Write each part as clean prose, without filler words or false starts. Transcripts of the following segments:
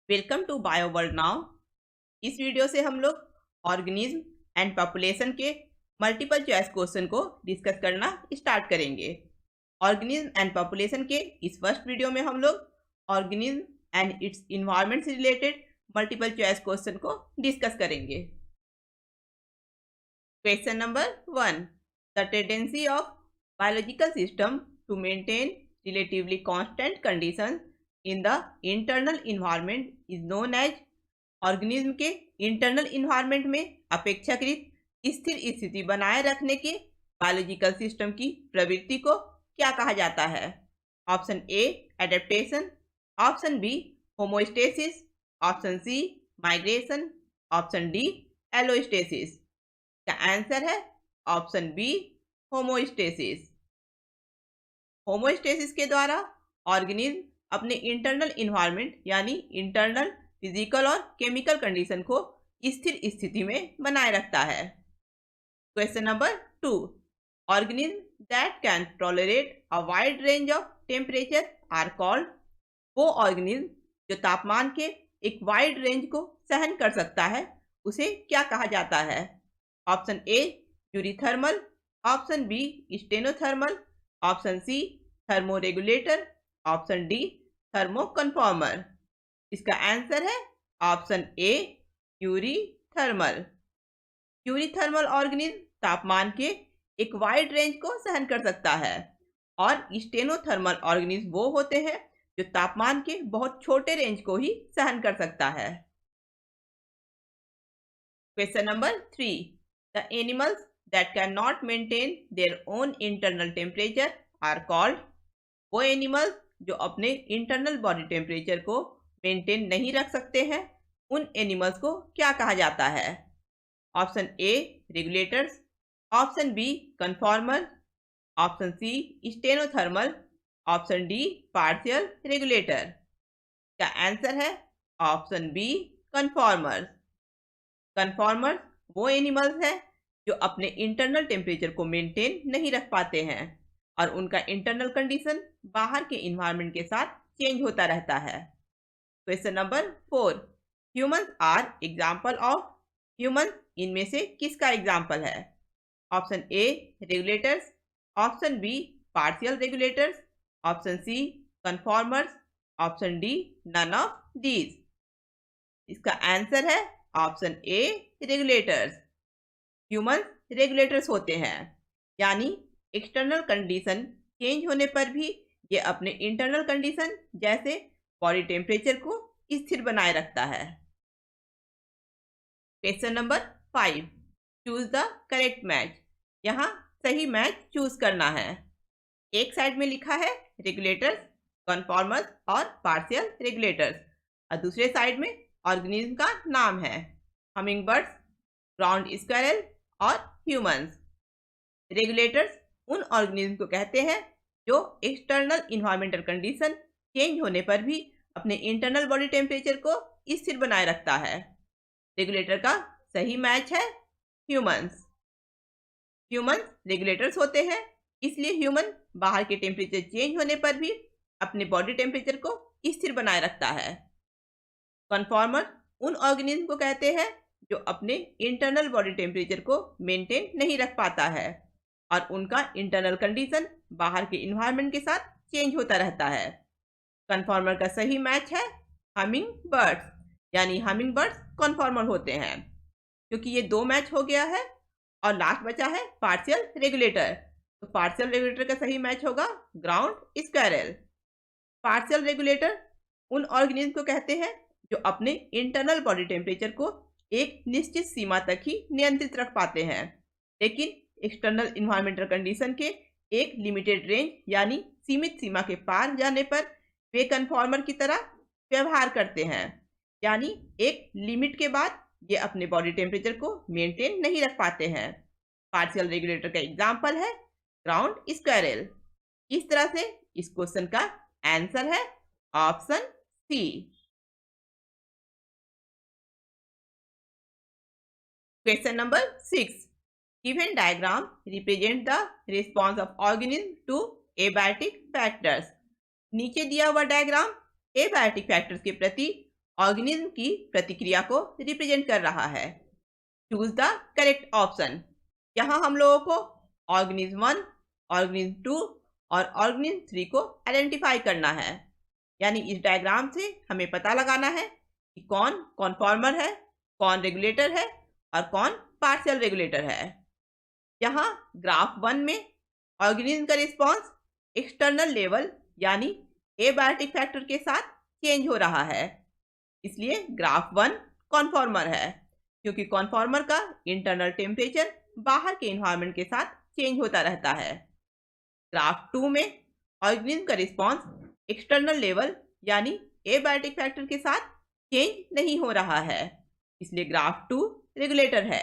Welcome to bio world now. इस video से हम लोग ऑर्गेनिज्म एंड पॉपुलेशन के मल्टीपल चॉइस क्वेश्चन को डिस्कस करना स्टार्ट करेंगे। ऑर्गेनिज्म एंड पॉपुलेशन के इस फर्स्ट वीडियो में हम लोग ऑर्गेनिज्म एंड इट्स इन्वायरमेंट से रिलेटेड मल्टीपल चॉइस क्वेश्चन को डिस्कस करेंगे। Question number 1, the tendency of biological system to maintain relatively constant conditions in the internal environment is known as. Organism के internal environment में अपेक्षाकृत स्थिर स्थिति बनाए रखने के बायोलॉजिकल सिस्टम की प्रवृत्ति को क्या कहा जाता है? Option A adaptation, option B homeostasis, option C migration, option D allostasis. का आंसर है ऑप्शन बी होमोस्टेसिस। होमोस्टेसिस के द्वारा ऑर्गेनिज्म अपने इंटरनल इन्वायरमेंट यानी इंटरनल फिजिकल और केमिकल कंडीशन को स्थिर स्थिति में बनाए रखता है। Question number 2, organism that can tolerate a wide range of temperature are called. वो ऑर्गेनिज्म जो तापमान के एक वाइड रेंज को सहन कर सकता है उसे क्या कहा जाता है? Option A eurythermal, option B stenothermal, option C thermoregulator, option D thermoconformer. इसका आंसर है ऑप्शन ए यूरिथर्मल। यूरिथर्मल ऑर्गेनिज्म तापमान के एक वाइड रेंज को सहन कर सकता है और स्टेनोथर्मल ऑर्गेनिज्म वो होते हैं जो तापमान के बहुत छोटे रेंज को ही सहन कर सकता है। Question number 3, the animals that can not maintain their own internal temperature are called. वो एनिमल्स जो अपने इंटरनल बॉडी टेम्परेचर को मेंटेन नहीं रख सकते हैं उन एनिमल्स को क्या कहा जाता है? Option A regulators, option B conformer, option C stenothermal, option D partial regulator. का आंसर है ऑप्शन बी कन्फॉर्मर्स। कन्फॉर्मर्स वो एनिमल्स हैं जो अपने इंटरनल टेम्परेचर को मेंटेन नहीं रख पाते हैं और उनका इंटरनल कंडीशन बाहर के इन्वायरमेंट के साथ चेंज होता रहता है। Question number 4, humans are example of. Humans इनमें से किसका एग्जाम्पल है? Option A regulators, option B partial regulators, option C conformers, option D none of these. इसका आंसर है option A regulators. Humans regulators होते हैं यानी एक्सटर्नल कंडीशन चेंज होने पर भी ये अपने इंटरनल कंडीशन जैसे बॉडी टेम्परेचर को स्थिर बनाए रखता है। Question number 5, choose the correct match. यहाँ सही मैच चूज करना है। एक साइड में लिखा है रेगुलेटर्स, कन्फॉर्मर्स और पार्शियल रेगुलेटर्स और दूसरे साइड में ऑर्गेनिज्म का नाम है हमिंग बर्ड्स, ग्राउंड स्क्वायरल और ह्यूमंस। रेगुलेटर्स उन ऑर्गेनिज्म को कहते हैं जो एक्सटर्नल इन्वायरमेंटल कंडीशन चेंज होने पर भी अपने इंटरनल बॉडी टेम्परेचर को स्थिर बनाए रखता है। रेगुलेटर का सही मैच है ह्यूमंस। ह्यूमंस रेगुलेटर्स होते हैं इसलिए ह्यूमन बाहर के टेम्परेचर चेंज होने पर भी अपने बॉडी टेम्परेचर को स्थिर बनाए रखता है। कन्फॉर्मर उन ऑर्गेनिज्म को कहते हैं जो अपने इंटरनल बॉडी टेम्परेचर को मेंटेन नहीं रख पाता है और उनका इंटरनल कंडीशन बाहर के इन्वायरमेंट के साथ चेंज होता रहता है। कन्फॉर्मर का सही मैच है हमिंग बर्ड्स यानी हमिंग बर्ड्स कन्फॉर्मर होते हैं। क्योंकि ये 2 मैच हो गया है और लास्ट बचा है पार्शियल रेगुलेटर, तो पार्शियल रेगुलेटर का सही मैच होगा ग्राउंड स्क्वायरल। पार्शियल रेगुलेटर उन ऑर्गेनिज्म को कहते हैं जो अपने इंटरनल बॉडी टेम्परेचर को एक निश्चित सीमा तक ही नियंत्रित रख पाते हैं लेकिन एक्सटर्नल इन्वायरमेंटल कंडीशन के एक लिमिटेड रेंज यानी सीमित सीमा के पार जाने पर वे कन्फॉर्मर की तरह व्यवहार करते हैं यानी एक लिमिट के बाद ये अपने बॉडी टेम्परेचर को मेंटेन नहीं रख पाते हैं। पार्शियल रेगुलेटर का एग्जाम्पल है ग्राउंड स्क्वायरल। इस तरह से इस क्वेश्चन का आंसर है option C. Question number 6, given diagram represent the response of organism to abiotic factors। नीचे दिया हुआ डायग्राम एबायोटिक फैक्टर्स के प्रति ऑर्गेनिज्म की प्रतिक्रिया को रिप्रेजेंट कर रहा है। Choose the correct option. यहाँ हम लोगों को ऑर्गेनिज्म 1, ऑर्गेनिज्म 2 और ऑर्गेनिज्म 3 को आइडेंटिफाई करना है। यानी इस डायग्राम से हमें पता लगाना है कि कौन कॉन्फॉर्मर है, कौन रेगुलेटर है और कौन पार्शियल रेगुलेटर है। यहाँ ग्राफ 1 में ऑर्गेनिज्म का रिस्पॉन्स एक्सटर्नल लेवल यानी एबायोटिक फैक्टर के साथ चेंज हो रहा है, इसलिए ग्राफ 1 कॉन्फॉर्मर है, क्योंकि कॉन्फॉर्मर का इंटरनल टेम्परेचर बाहर के इन्वायरमेंट के साथ चेंज होता रहता है। ग्राफ 2 में ऑर्गेनिज्म का रिस्पॉन्स एक्सटर्नल लेवल यानी एबायोटिक फैक्टर के साथ चेंज नहीं हो रहा है, इसलिए ग्राफ 2 रेगुलेटर है,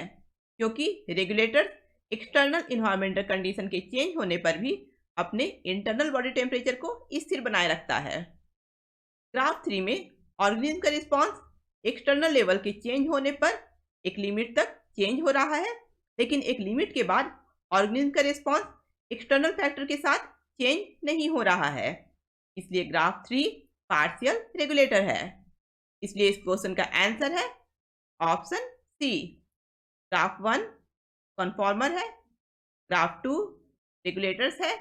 क्योंकि रेगुलेटर एक्सटर्नल इन्वायरमेंटल कंडीशन के चेंज होने पर भी अपने इंटरनल बॉडी टेम्परेचर को स्थिर बनाए रखता है। ग्राफ 3 में ऑर्गेनिज्म का रिस्पॉन्स एक्सटर्नल लेवल के चेंज होने पर एक लिमिट तक चेंज हो रहा है, लेकिन एक लिमिट के बाद ऑर्गेनिज्म का रिस्पॉन्स एक्सटर्नल फैक्टर के साथ चेंज नहीं हो रहा है, इसलिए ग्राफ 3 पार्शियल रेगुलेटर है। इसलिए इस क्वेश्चन का आंसर है ऑप्शन सी। ग्राफ 1 कॉन्फॉर्मर है, ग्राफ 2 रेगुलेटर्स है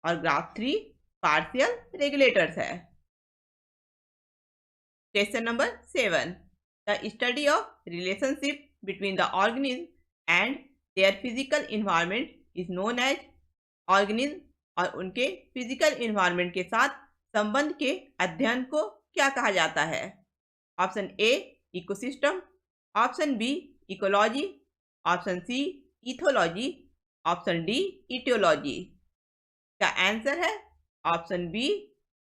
और ग्राफ 3 पार्शियल रेगुलेटर्स है। Question number 7, the study of relationship between the organism and their physical environment is known as. Organism और उनके फिजिकल इन्वायरमेंट के साथ संबंध के अध्ययन को क्या कहा जाता है? Option A ecosystem, option B ecology, option C ethology, option D etiology. का आंसर है ऑप्शन बी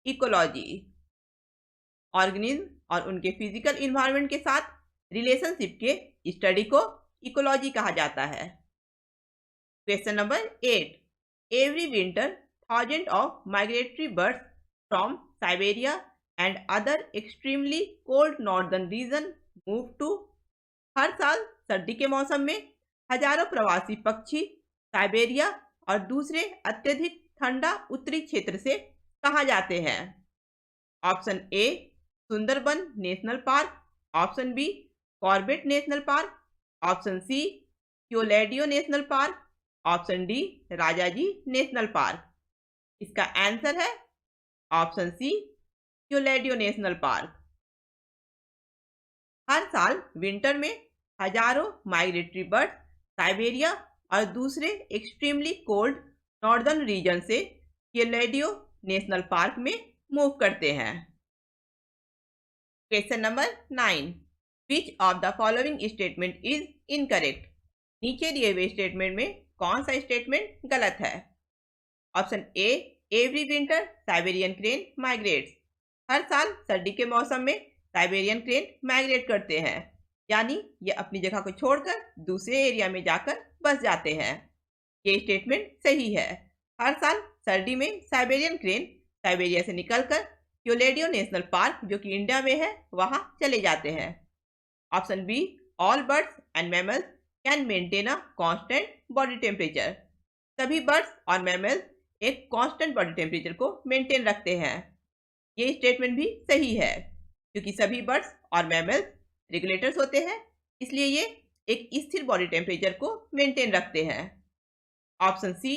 इकोलॉजी। ऑर्गेनिज्म और उनके फिजिकल इन्वायरमेंट के साथ रिलेशनशिप के स्टडी को इकोलॉजी कहा जाता है। Question number 8, every winter thousand of migratory birds from Siberia and other extremely cold northern region move to. हर साल सर्दी के मौसम में हजारों प्रवासी पक्षी साइबेरिया और दूसरे अत्यधिक ठंडा उत्तरी क्षेत्र से कहाँ जाते हैं? Option A Sundarban national park, option B Corbett national park, option C Keoladeo national park, option D Rajaji national park. इसका आंसर है option C Keoladeo national park. हर साल विंटर में हजारों माइग्रेटरी बर्ड्स साइबेरिया और दूसरे एक्सट्रीमली कोल्ड नॉर्दर्न रीजन से क्योलैडियो नेशनल पार्क में मूव करते हैं। Question number 9, which of the following statement is incorrect. नीचे दिए हुए स्टेटमेंट में कौन सा स्टेटमेंट गलत है? Option A every winter Siberian crane migrates. हर साल सर्दी के मौसम में साइबेरियन क्रेन माइग्रेट करते हैं, यानी ये अपनी जगह को छोड़कर दूसरे एरिया में जाकर बस जाते हैं। ये स्टेटमेंट सही है। हर साल सर्दी में साइबेरियन क्रेन साइबेरिया से निकलकर क्योलैडियो नेशनल पार्क जो कि इंडिया में है वहां चले जाते हैं। Option be all birds and mammals can maintain a constant body temperature. सभी बर्ड्स और मैमल्स एक कांस्टेंट बॉडी टेम्परेचर को मेंटेन रखते हैं। ये स्टेटमेंट भी सही है, क्योंकि सभी बर्ड्स और मैमल्स रेगुलेटर्स होते हैं, इसलिए ये एक स्थिर बॉडी टेम्परेचर को मेंटेन रखते हैं। Option C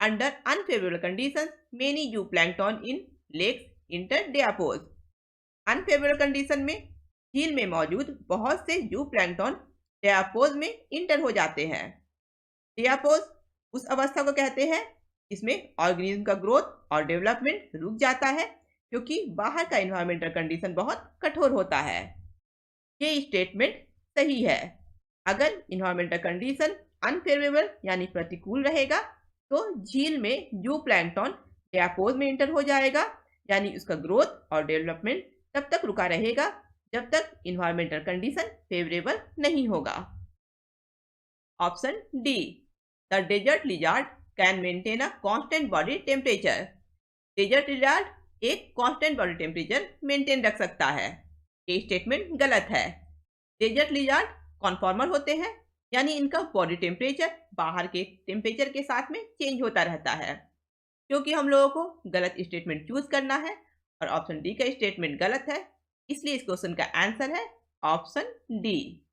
under unfavourable conditions many zooplankton in lakes enter diapause. Unfavourable condition में झील में मौजूद बहुत से जू प्लैंकटन डियापोज में इंटर हो जाते हैं। डियापोज उस अवस्था को कहते हैं जिसमें ऑर्गेनिज्म का ग्रोथ और डेवलपमेंट रुक जाता है, क्योंकि बाहर का इन्वायरमेंटल कंडीशन बहुत कठोर होता है। ये स्टेटमेंट सही है। अगर इन्वायरमेंटल कंडीशन अनफेवरेबल यानी प्रतिकूल रहेगा तो झील में जू प्लैंकटन डियापोज में इंटर हो जाएगा, यानी उसका ग्रोथ और डेवलपमेंट तब तक रुका रहेगा जब तक इन्वायरमेंटल कंडीशन फेवरेबल नहीं होगा। Option D the desert lizard can maintain a constant body temperature. Desert lizard एक कांस्टेंट बॉडी टेम्परेचर मेंटेन रख सकता है। ये स्टेटमेंट गलत है। डेजर्ट लिजार्ड कॉन्फॉर्मर होते हैं, यानी इनका बॉडी टेम्परेचर बाहर के टेम्परेचर के साथ में चेंज होता रहता है। क्योंकि हम लोगों को गलत स्टेटमेंट चूज करना है और ऑप्शन डी का स्टेटमेंट गलत है, इसलिए इस क्वेश्चन का आंसर है option D.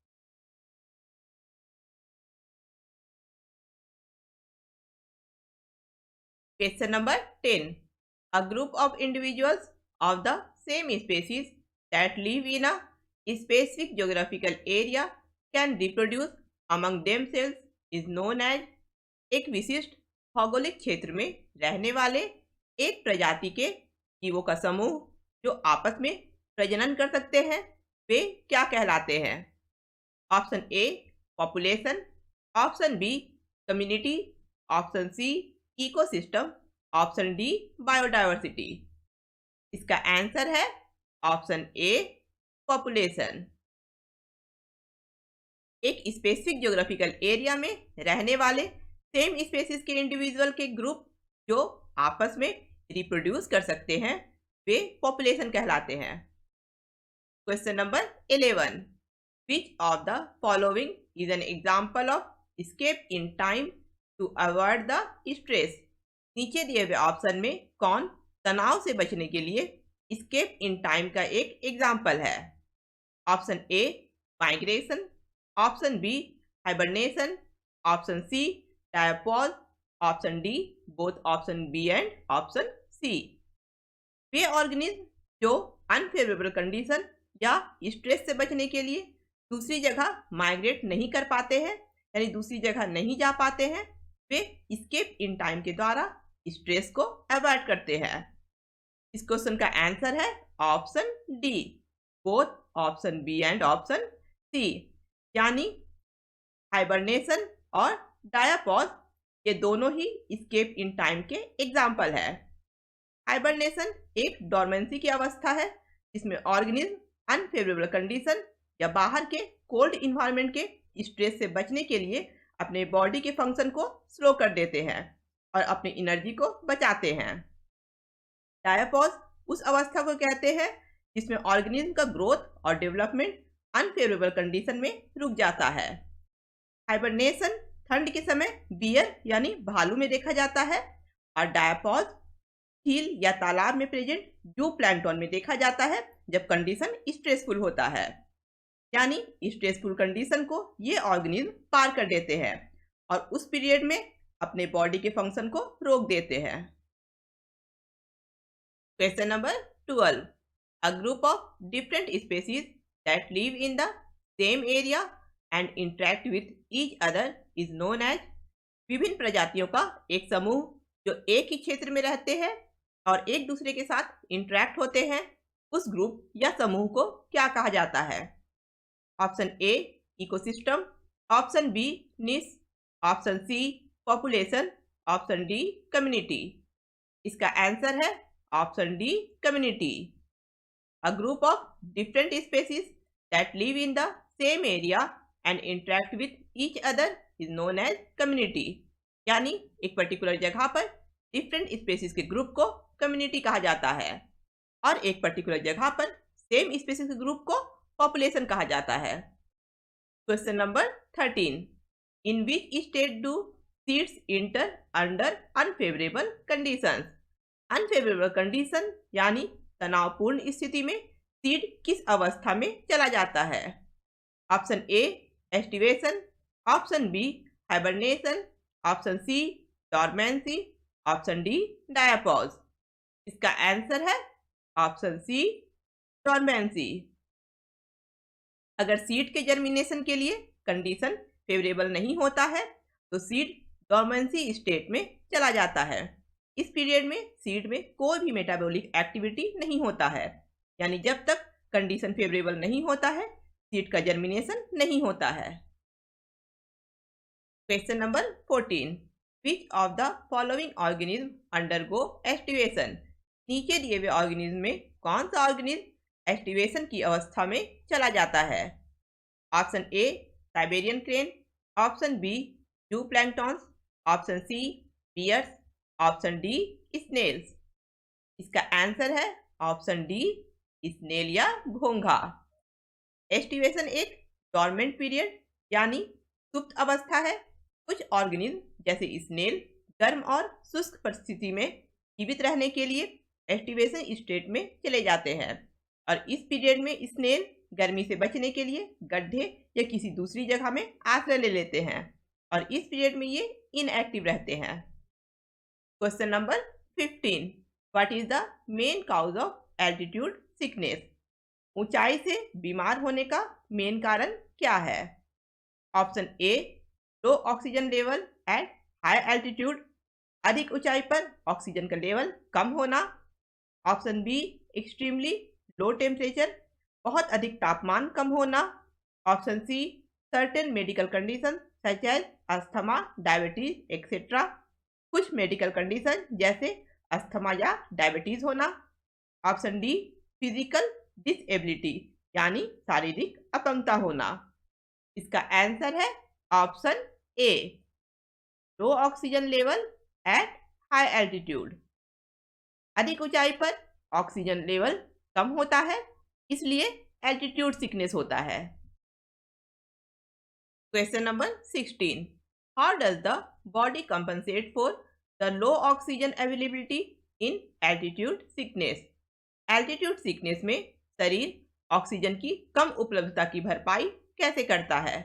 Question number 10. A group of individuals of the same species that live in a specific geographical area can reproduce among themselves is known as। एक विशिष्ट भौगोलिक क्षेत्र में रहने वाले एक प्रजाति के जीवों का समूह जो आपस में प्रजनन कर सकते हैं वे क्या कहलाते हैं? Option A population, option B community, option C ecosystem, option D biodiversity. इसका आंसर है ऑप्शन ए पॉपुलेशन। एक स्पेसिफिक ज्योग्राफिकल एरिया में रहने वाले सेम स्पेसीज के इंडिविजुअल के ग्रुप जो आपस में रिप्रोड्यूस कर सकते हैं वे पॉपुलेशन कहलाते हैं। Question number 11। Which of the following is an example of escape in time to avoid the stress. नीचे दिए हुए ऑप्शन में कौन तनाव से बचने के लिए एस्केप इन टाइम का एक एग्जाम्पल है? Option A migration, option B hibernation, option C diapause, option D both option B and option C. वे ऑर्गेनिज्म जो अनफेवरेबल कंडीशन या स्ट्रेस से बचने के लिए दूसरी जगह माइग्रेट नहीं कर पाते हैं यानी दूसरी जगह नहीं जा पाते हैं, वे एस्केप इन टाइम के द्वारा स्ट्रेस को अवॉइड करते हैं। इस क्वेश्चन का आंसर है option D both option B and option C, यानी हाइबरनेशन और डायापॉज ये दोनों ही एस्केप इन टाइम के एग्जाम्पल है। हाइबरनेशन एक डोरमेंसी की अवस्था है जिसमें ऑर्गेनिज्म अनफेवरेबल कंडीशन या बाहर के कोल्ड इन्वायरमेंट के स्ट्रेस से बचने के लिए अपने बॉडी के फंक्शन को स्लो कर देते हैं और अपनी एनर्जी को बचाते हैं। डायापॉज उस अवस्था को कहते हैं जिसमें ऑर्गेनिज्म का ग्रोथ और डेवलपमेंट अनफेवरेबल कंडीशन में रुक जाता है। हाइबरनेशन ठंड के समय बियर यानी भालू में देखा जाता है और डायापॉज झील या तालाब में प्रेजेंट जू प्लैंक्टन में देखा जाता है जब कंडीशन स्ट्रेसफुल होता है, यानी स्ट्रेसफुल कंडीशन को ये ऑर्गेनिज्म पार कर देते हैं और उस पीरियड में अपने बॉडी के फंक्शन को रोक देते हैं। Question number 12। A group of different species that live in the same area and interact with each other is known as. विभिन्न प्रजातियों का एक समूह जो एक ही क्षेत्र में रहते हैं और एक दूसरे के साथ इंटरेक्ट होते हैं, उस ग्रुप या समूह को क्या कहा जाता है? Option A ecosystem, option B niche, option C population, option D community. इसका आंसर है option D community. A group of different species that live in the same area and interact with each other is known as community, यानी एक particular जगह पर different species के group को community कहा जाता है और एक पर्टिकुलर जगह पर सेम स्पेसीज के ग्रुप को पॉपुलेशन कहा जाता है। Question number 13। In which state do seeds inter under unfavourable conditions. Unfavourable condition यानी तनावपूर्ण स्थिति में सीड किस अवस्था में चला जाता है? Option A aestivation, option B hibernation, option C dormancy, option D diapause. इसका आंसर है ऑप्शन सी डॉर्मेंसी। अगर सीड के जर्मिनेशन के लिए कंडीशन फेवरेबल नहीं होता है तो सीड डॉर्मेंसी स्टेट में चला जाता है। इस पीरियड में सीड में कोई भी मेटाबॉलिक एक्टिविटी नहीं होता है, यानी जब तक कंडीशन फेवरेबल नहीं होता है सीड का जर्मिनेशन नहीं होता है। Question number 14। Which of the following organism undergo aestivation. नीचे दिए हुए ऑर्गेनिज्म में कौन सा ऑर्गेनिज्म एस्टिवेशन की अवस्था में चला जाता है? Option A Siberian crane, option B zooplanktons, option C bears, option D snails. इसका आंसर है ऑप्शन डी स्नेल या घोंघा। एस्टिवेशन एक डॉर्मेंट पीरियड यानी सुप्त अवस्था है। कुछ ऑर्गेनिज्म जैसे स्नेल गर्म और शुष्क परिस्थिति में जीवित रहने के लिए एस्टिवेशन स्टेट में चले जाते हैं और इस पीरियड में स्नेल गर्मी से बचने के लिए गड्ढे या किसी दूसरी जगह में आश्रय ले लेते हैं और इस पीरियड में ये इनएक्टिव रहते हैं। Question number 15, what is the main cause of altitude sickness? ऊंचाई से बीमार होने का मेन कारण क्या है? Option A, low oxygen level at high altitude, अधिक ऊंचाई पर ऑक्सीजन का लेवल कम होना। Option B, extremely low temperature, बहुत अधिक तापमान कम होना। Option C, certain medical condition such as asthma, diabetes etcetera, कुछ मेडिकल कंडीशन जैसे अस्थमा या डायबिटीज होना। ऑप्शन डी, फिजिकल डिसेबिलिटी यानी शारीरिक अपंगता होना। इसका आंसर है option A, low oxygen level at high altitude. अधिक ऊंचाई पर ऑक्सीजन लेवल कम होता है, इसलिए एल्टीट्यूड सिकनेस होता है। Question number 16, how does the body compensate for the low oxygen availability in altitude sickness? Altitude sickness में शरीर ऑक्सीजन की कम उपलब्धता की भरपाई कैसे करता है?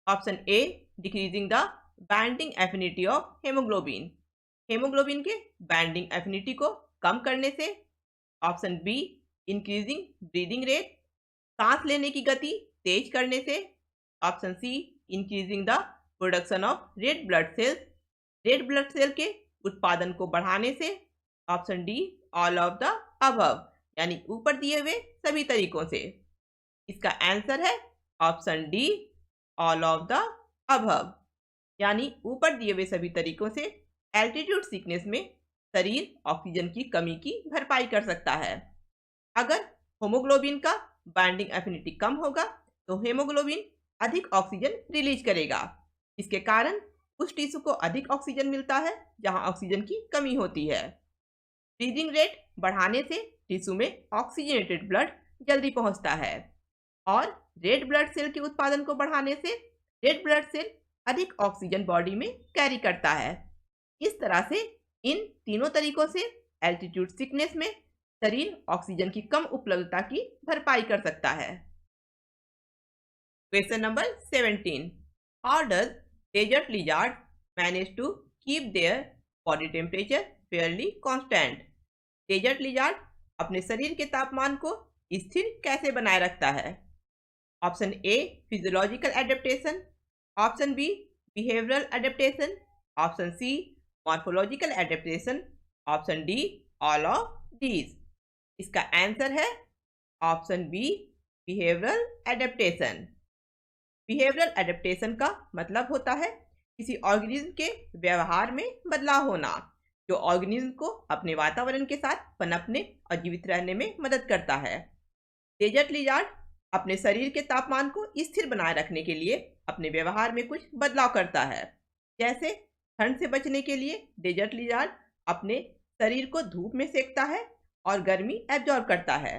Option A, decreasing the binding affinity of haemoglobin, haemoglobin के बाइंडिंग एफिनिटी को कम करने से। Option B, increasing breathing rate, सांस लेने की गति तेज करने से। Option C, increasing the production of red blood cells, red blood cell के उत्पादन को बढ़ाने से। Option D, all of the above यानी ऊपर दिए हुए सभी तरीकों से। इसका आंसर है option D, all of the above यानी ऊपर दिए हुए सभी तरीकों से एल्टीट्यूड सिकनेस में शरीर ऑक्सीजन की कमी की भरपाई कर सकता है। अगर हेमोग्लोबिन का बाइंडिंग एफिनिटी कम होगा तो हेमोग्लोबिन अधिक ऑक्सीजन रिलीज करेगा, इसके कारण उस टिश्यू को अधिक ऑक्सीजन मिलता है जहां ऑक्सीजन की कमी होती है। ब्रीदिंग रेट बढ़ाने से टिश्यू में ऑक्सीजनेटेड ब्लड जल्दी पहुंचता है और रेड ब्लड सेल के उत्पादन को बढ़ाने से रेड ब्लड सेल अधिक ऑक्सीजन बॉडी में कैरी करता है। इस तरह से इन तीनों तरीकों से एल्टीट्यूड सिकनेस में शरीर ऑक्सीजन की कम उपलब्धता की भरपाई कर सकता है। Question number 17, how does desert lizard manage to keep their body temperature fairly constant? Desert lizard अपने शरीर के तापमान को स्थिर कैसे बनाए रखता है? Option A, physiological adaptation. Option B, behavioural adaptation. Option C, morphological adaptation. Option D, all of these. इसका आंसर है option B, behavioural adaptation. Behavioural adaptation का मतलब होता है किसी ऑर्गेनिज्म के व्यवहार में बदलाव होना, जो ऑर्गेनिज्म को अपने वातावरण के साथ पनपने और जीवित रहने में मदद करता है। डेजर्ट लिजार्ड अपने शरीर के तापमान को स्थिर बनाए रखने के लिए अपने व्यवहार में कुछ बदलाव करता है। जैसे ठंड से बचने के लिए डेजर्ट लिजार्ड अपने शरीर को धूप में सेकता है और गर्मी एब्जॉर्ब करता है,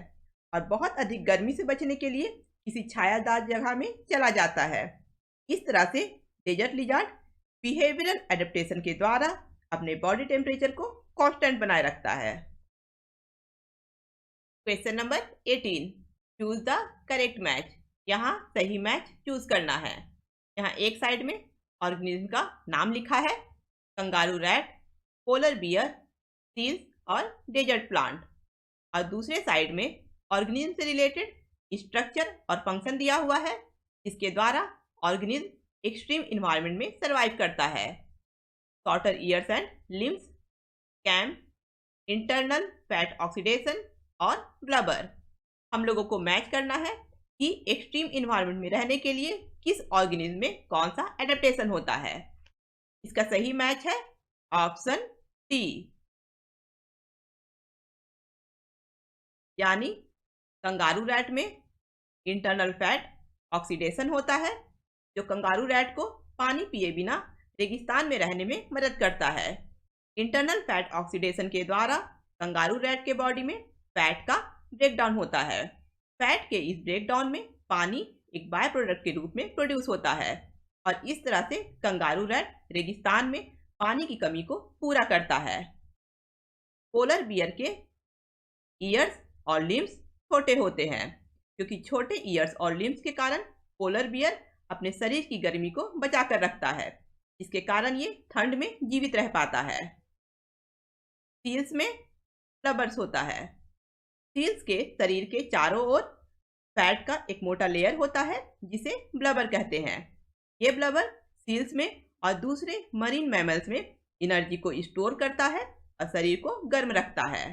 और बहुत अधिक गर्मी से बचने के लिए किसी छायादार जगह में चला जाता है। इस तरह से डेजर्ट लिजार्ड बिहेवियरल एडेप्टेशन के द्वारा अपने बॉडी टेम्परेचर को कांस्टेंट बनाए रखता है। Question number 18, choose the correct match. यहाँ सही मैच चूज करना है। यहाँ एक साइड में ऑर्गेनिज्म का नाम लिखा है, kangaroo rat, polar bear, seals और डेजर्ट प्लांट, और दूसरे साइड में ऑर्गेनिज्म से रिलेटेड स्ट्रक्चर और फंक्शन दिया हुआ है जिसके द्वारा ऑर्गेनिज्म एक्सट्रीम इन्वायरमेंट में सर्वाइव करता है। Shorter years and limbs, camp, internal fat oxidation और ब्लबर। हम लोगों को मैच करना है कि एक्सट्रीम इन्वायरमेंट में रहने के लिए किस ऑर्गेनिज्म में कौन सा एडेप्टेशन होता है। इसका सही मैच है ऑप्शन डी, यानी कंगारू रैट में इंटरनल फैट ऑक्सीडेशन होता है, जो कंगारू रैट को पानी पिए बिना रेगिस्तान में रहने में मदद करता है। इंटरनल फैट ऑक्सीडेशन के द्वारा कंगारू रैट के बॉडी में फैट का ब्रेकडाउन होता है। फैट के इस ब्रेकडाउन में पानी एक बाय प्रोडक्ट के रूप में प्रोड्यूस होता है, और इस तरह से कंगारू रैट रेगिस्तान में पानी की कमी को पूरा करता है। पोलर बियर के ईयर्स और लिम्स छोटे होते हैं, क्योंकि छोटे ईयर्स और लिम्स के कारण पोलर बियर अपने शरीर की गर्मी को बचा कर रखता है। इसके कारण ये ठंड में जीवित रह पाता है। सील्स में ब्लबर्स होता है। सील्स के शरीर के चारों ओर फैट का एक मोटा लेयर होता है जिसे ब्लबर कहते हैं। ये ब्लबर सील्स में और दूसरे मरीन मैमल्स में एनर्जी को स्टोर करता है और शरीर को गर्म रखता है।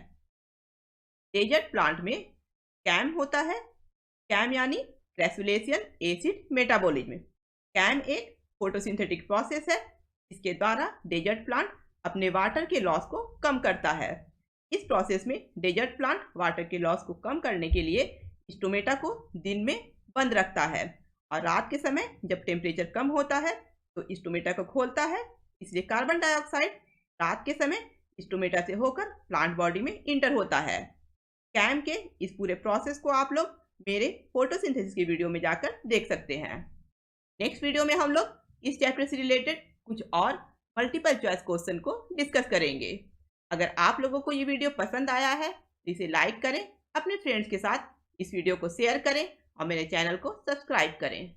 डेजर्ट प्लांट में कैम होता है। कैम यानी क्रैसुलेशियन एसिड मेटाबॉलिज्म। कैम एक फोटोसिंथेटिक प्रोसेस है जिसके द्वारा डेजर्ट प्लांट अपने वाटर के लॉस को कम करता है। इस प्रोसेस में डेजर्ट प्लांट वाटर के लॉस को कम करने के लिए स्टोमेटा को दिन में बंद रखता है और रात के समय जब टेम्परेचर कम होता है तो स्टोमेटा को खोलता है। इसलिए कार्बन डाइऑक्साइड रात के समय स्टोमेटा से होकर प्लांट बॉडी में इंटर होता है। कैम के इस पूरे प्रोसेस को आप लोग मेरे फोटोसिंथेसिस की वीडियो में जाकर देख सकते हैं। नेक्स्ट वीडियो में हम लोग इस चैप्टर से रिलेटेड कुछ और मल्टीपल चॉइस क्वेश्चन को डिस्कस करेंगे। अगर आप लोगों को ये वीडियो पसंद आया है तो इसे लाइक करें, अपने फ्रेंड्स के साथ इस वीडियो को शेयर करें और मेरे चैनल को सब्सक्राइब करें।